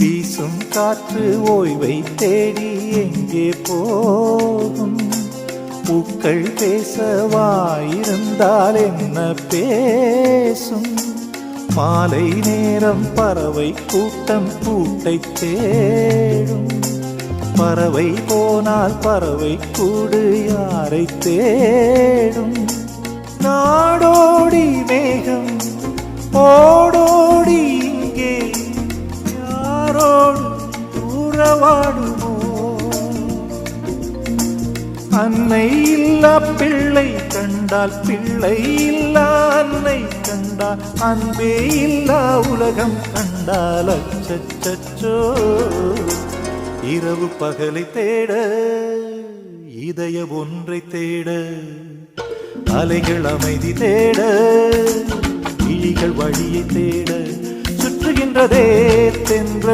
வீசும் காற்று ஓய்வை தேடி எங்கே போகும்? பூக்கள் பேசவாயிருந்தால் என்ன பேசும்? மாலை நேரம் பறவை கூட்டம் கூட்டை தேடும். பறவை போனால் பறவை கூடு யாரை தேடும்? நாடோடி மேகம் ஓடோடி இங்கே யாரோடு உறவாடுமோ? அன்னை இல்லா பிள்ளை கண்டால், பிள்ளை இல்லா அன்னை கண்டால், அன்பே இல்லா உலகம் கண்டால் அச்சச்சோ. இரவு பகலை தேட, இதய ஒன்றை தேட, அலைகள் அமைதி தேட, விழிகள் வழியை தேட, சுற்றுகின்றதே தென்றல்.